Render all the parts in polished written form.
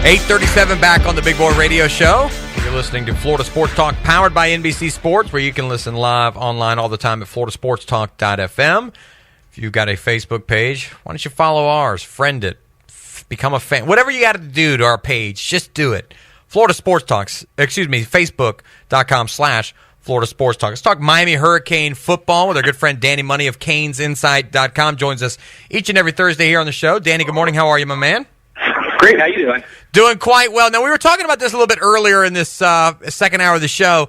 8:37 back on the Big Boy Radio Show. You're listening to Florida Sports Talk, powered by NBC Sports, where you can listen live online all the time at floridasportstalk.fm. If you've got a Facebook page, why don't you follow ours, friend it, become a fan. Whatever you got to do to our page, just do it. Florida Sports Talks, Facebook.com/Florida Sports Talk. Let's talk Miami Hurricane football with our good friend Danny Money of CanesInSight.com. Joins us each and every Thursday here on the show. Danny, good morning. How are you, my man? Great. How you doing? Doing quite well. Now, we were talking about this a little bit earlier in this second hour of the show.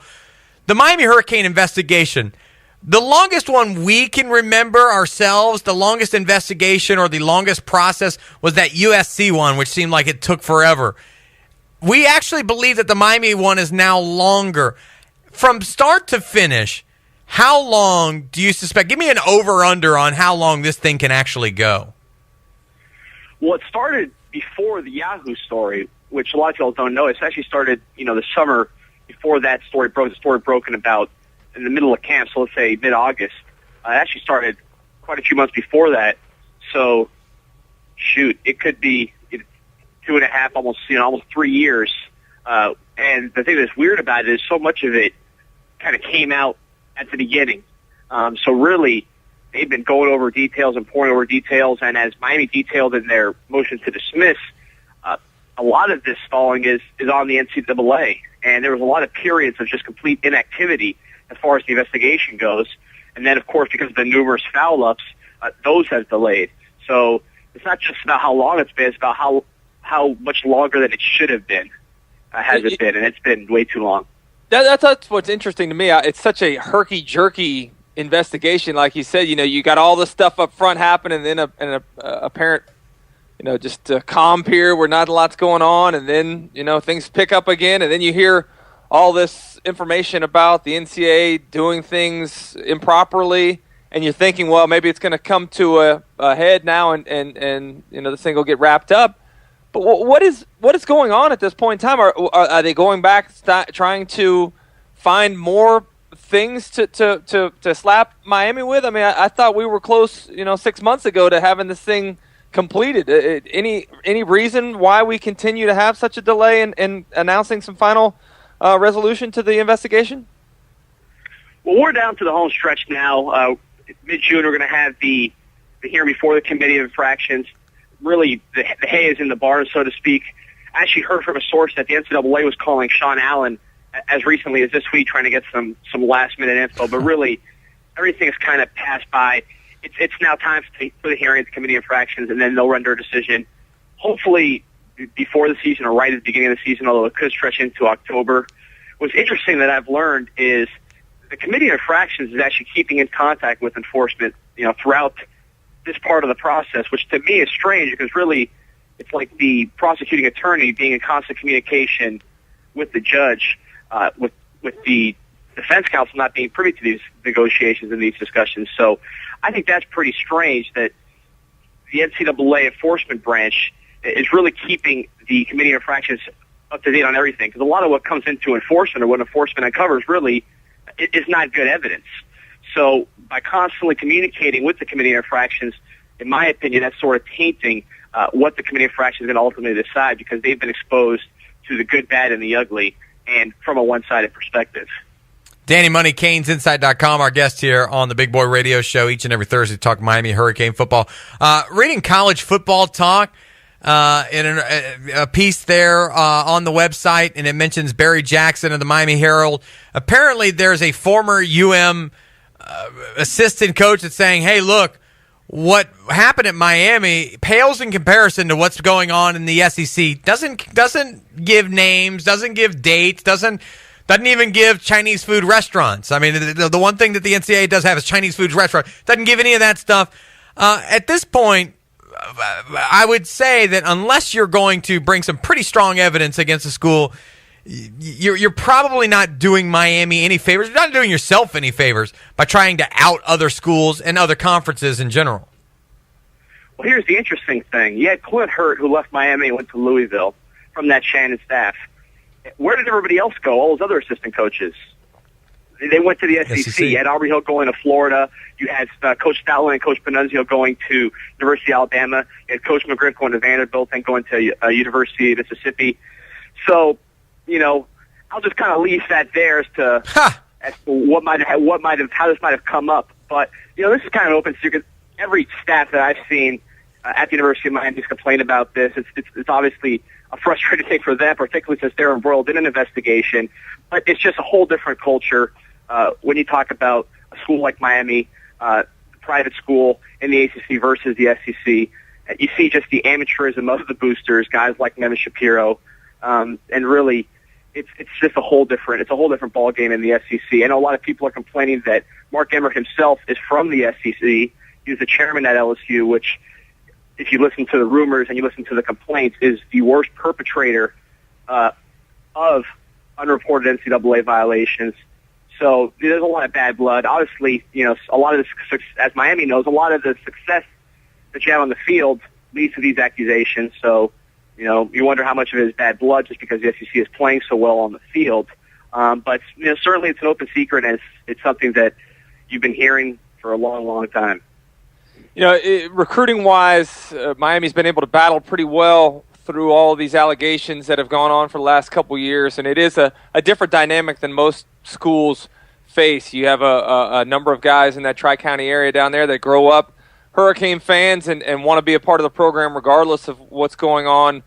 The Miami Hurricane investigation, the longest one we can remember ourselves, the longest investigation or the longest process was that USC one, which seemed like it took forever. We actually believe that the Miami one is now longer. From start to finish, how long do you suspect? Give me an over-under on how long this thing can actually go. Well, it started before the Yahoo story, which a lot of people don't know. It's actually started, the summer before that story broke. The story broke in about in the middle of camp, so let's say mid-August. It actually started quite a few months before that. So, it could be 2.5, almost 3 years. And the thing that's weird about it is so much of it kind of came out at the beginning. So really, they've been going over details and pouring over details, and as Miami detailed in their motion to dismiss, a lot of this stalling is on the NCAA, and there was a lot of periods of just complete inactivity as far as the investigation goes. And then, of course, because of the numerous foul-ups, those have delayed. So it's not just about how long it's been, it's about how much longer than it should have been has it been, and it's been way too long. That's what's interesting to me. It's such a herky-jerky investigation, like you said. You got all this stuff up front happening, and then an apparent, just a calm period where not a lot's going on, and then things pick up again, and then you hear all this information about the NCAA doing things improperly, and you're thinking, well, maybe it's going to come to a head now, and this thing will get wrapped up. But what is going on at this point in time? Are they going back, trying to find more things to slap Miami with? I mean, I thought we were close, 6 months ago to having this thing completed. Any reason why we continue to have such a delay in announcing some final resolution to the investigation? Well, we're down to the home stretch now. Mid-June, we're going to have the hearing before the Committee of Infractions. Really, the hay is in the barn, so to speak. I actually heard from a source that the NCAA was calling Sean Allen as recently as this week, trying to get some last-minute info. But really, everything has kind of passed by. It's now time for the hearing at the Committee of Infractions, and then they'll render a decision, hopefully before the season or right at the beginning of the season, although it could stretch into October. What's interesting that I've learned is the Committee of Infractions is actually keeping in contact with enforcement, throughout this part of the process, which to me is strange because really it's like the prosecuting attorney being in constant communication with the judge, with the defense counsel not being privy to these negotiations and these discussions. So I think that's pretty strange that the NCAA enforcement branch is really keeping the Committee of Infractions up to date on everything, because a lot of what comes into enforcement or what enforcement uncovers really is not good evidence. So by constantly communicating with the Committee of Infractions, in my opinion, that's sort of tainting what the Committee of Infractions is going to ultimately decide, because they've been exposed to the good, bad, and the ugly, and from a one-sided perspective. Danny Money, CanesInsight.com, our guest here on the Big Boy Radio Show each and every Thursday to talk Miami Hurricane football. Reading College Football Talk in a piece there on the website, and it mentions Barry Jackson of the Miami Herald. Apparently there's a former assistant coach that's saying, hey, look, what happened at Miami pales in comparison to what's going on in the SEC. Doesn't give names, doesn't give dates, doesn't even give Chinese food restaurants. I mean, the one thing that the NCAA does have is Chinese food restaurant. Doesn't give any of that stuff. At this point, I would say that unless you're going to bring some pretty strong evidence against a school, you're probably not doing Miami any favors. You're not doing yourself any favors by trying to out other schools and other conferences in general. Well, here's the interesting thing. You had Clint Hurt, who left Miami and went to Louisville from that Shannon staff. Where did everybody else go, all those other assistant coaches? they went to the SEC. You had Aubrey Hill going to Florida. You had Coach Stoutland and Coach Panunzio going to University of Alabama. You had Coach McGriff going to Vanderbilt and going to University of Mississippi. So, I'll just kind of leave that there as to how this might have come up. But this is kind of an open secret. Every staff that I've seen at the University of Miami has complained about this. It's obviously a frustrating thing for them, particularly since they're embroiled in an investigation. But it's just a whole different culture when you talk about a school like Miami, private school in the ACC versus the SEC. You see just the amateurism of the boosters, guys like Nevin Shapiro, and really, it's just a whole different ball game in the SEC. I know a lot of people are complaining that Mark Emmert himself is from the SEC. He was the chairman at LSU, which, if you listen to the rumors and you listen to the complaints, is the worst perpetrator of unreported NCAA violations. So there's a lot of bad blood. Obviously, a lot of this, as Miami knows, a lot of the success that you have on the field leads to these accusations. So, you wonder how much of it is bad blood just because the SEC is playing so well on the field. But certainly it's an open secret, and it's something that you've been hearing for a long, long time. Recruiting-wise, Miami's been able to battle pretty well through all of these allegations that have gone on for the last couple years, and it is a different dynamic than most schools face. You have a number of guys in that Tri-County area down there that grow up Hurricane fans and want to be a part of the program regardless of what's going on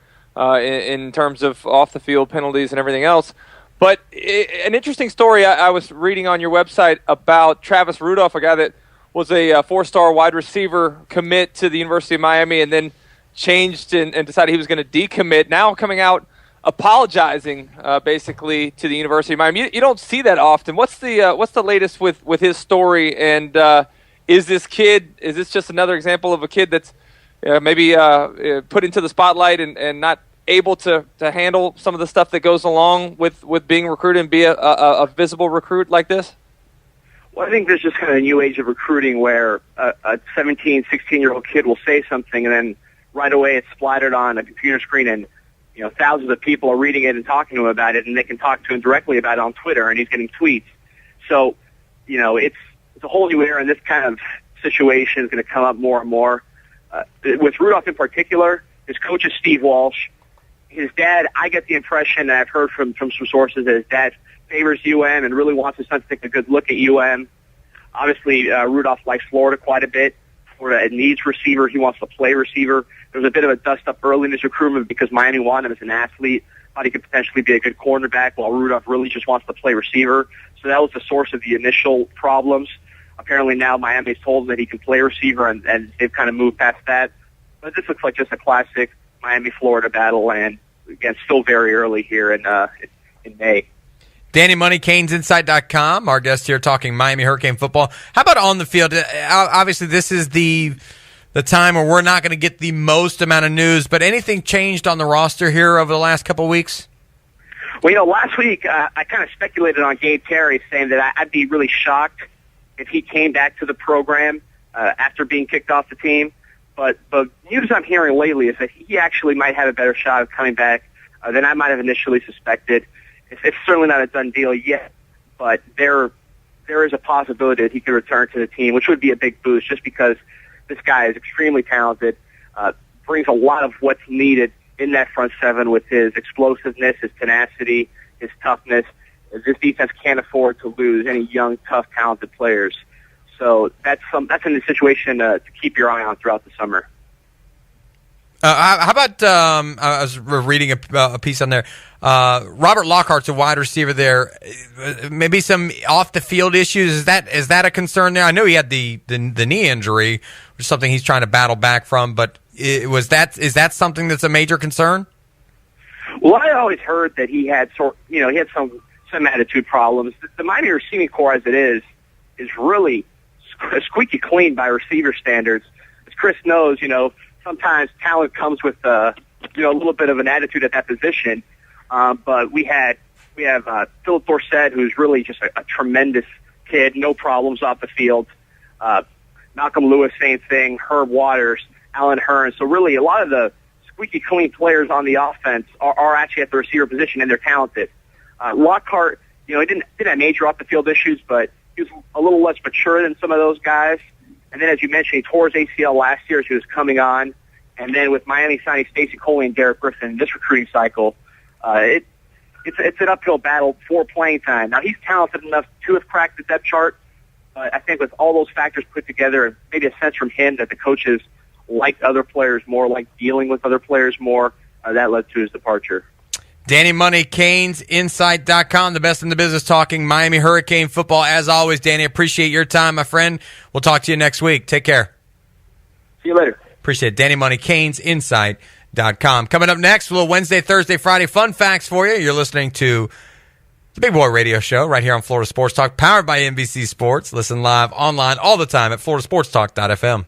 in terms of off-the-field penalties and everything else. But an interesting story I was reading on your website about Travis Rudolph, a guy that was a four-star wide receiver commit to the University of Miami and then changed and decided he was going to decommit, now coming out apologizing basically to the University of Miami. You don't see that often. What's the latest with his story, and is this just another example of a kid that's maybe put into the spotlight and not able to handle some of the stuff that goes along with being recruited and be a visible recruit like this? Well, I think there's just kind of a new age of recruiting where a 17, 16-year-old kid will say something, and then right away it's splattered on a computer screen, and thousands of people are reading it and talking to him about it, and they can talk to him directly about it on Twitter, and he's getting tweets. So, it's a whole new era, and this kind of situation is going to come up more and more. With Rudolph in particular, his coach is Steve Walsh. His dad, I get the impression that I've heard from some sources that his dad favors UM and really wants his son to take a good look at UM. Obviously, Rudolph likes Florida quite a bit. Florida needs receiver. He wants to play receiver. There was a bit of a dust-up early in his recruitment because Miami wanted him as an athlete. Thought he could potentially be a good cornerback, while Rudolph really just wants to play receiver. So that was the source of the initial problems. Apparently now Miami's told him that he can play receiver, and they've kind of moved past that. But this looks like just a classic Miami-Florida battle, and again, still very early here in May. Danny Money, CanesInsight.com. Our guest here talking Miami Hurricane football. How about on the field? Obviously, this is the time where we're not going to get the most amount of news, but anything changed on the roster here over the last couple of weeks? Well, last week I kind of speculated on Gabe Terry, saying that I'd be really shocked if he came back to the program after being kicked off the team. But news I'm hearing lately is that he actually might have a better shot of coming back than I might have initially suspected. It's certainly not a done deal yet, but there is a possibility that he could return to the team, which would be a big boost just because this guy is extremely talented, brings a lot of what's needed in that front seven with his explosiveness, his tenacity, his toughness. This defense can't afford to lose any young, tough, talented players. So that's in the situation to keep your eye on throughout the summer. How about I was reading a piece on there. Robert Lockhart's a wide receiver there. Maybe some off the field issues. Is that a concern there? I know he had the knee injury, which is something he's trying to battle back from. But is that something that's a major concern? Well, I always heard that he had some attitude problems. The Miami receiving core as it is really squeaky clean by receiver standards. As Chris knows, sometimes talent comes with a little bit of an attitude at that position. But we have Philip Dorsett, who's really just a tremendous kid, no problems off the field. Malcolm Lewis, same thing. Herb Waters, Alan Hearn. So really, a lot of the squeaky clean players on the offense are actually at the receiver position, and they're talented. Lockhart He didn't have major off the field issues, but he was a little less mature than some of those guys. And then, as you mentioned, he tore his ACL last year as he was coming on. And then with Miami signing Stacey Coley and Derek Griffin this recruiting cycle, it's an uphill battle for playing time. Now, he's talented enough to have cracked the depth chart. I think with all those factors put together, and maybe a sense from him that the coaches liked other players more, like dealing with other players more, that led to his departure. Danny Money, CanesInsight.com, the best in the business talking Miami Hurricane football. As always, Danny, appreciate your time, my friend. We'll talk to you next week. Take care. See you later. Appreciate it. Danny Money, CanesInsight.com. Coming up next, a little Wednesday, Thursday, Friday fun facts for you. You're listening to the Big Boy Radio Show right here on Florida Sports Talk, powered by NBC Sports. Listen live, online, all the time at floridasportstalk.fm.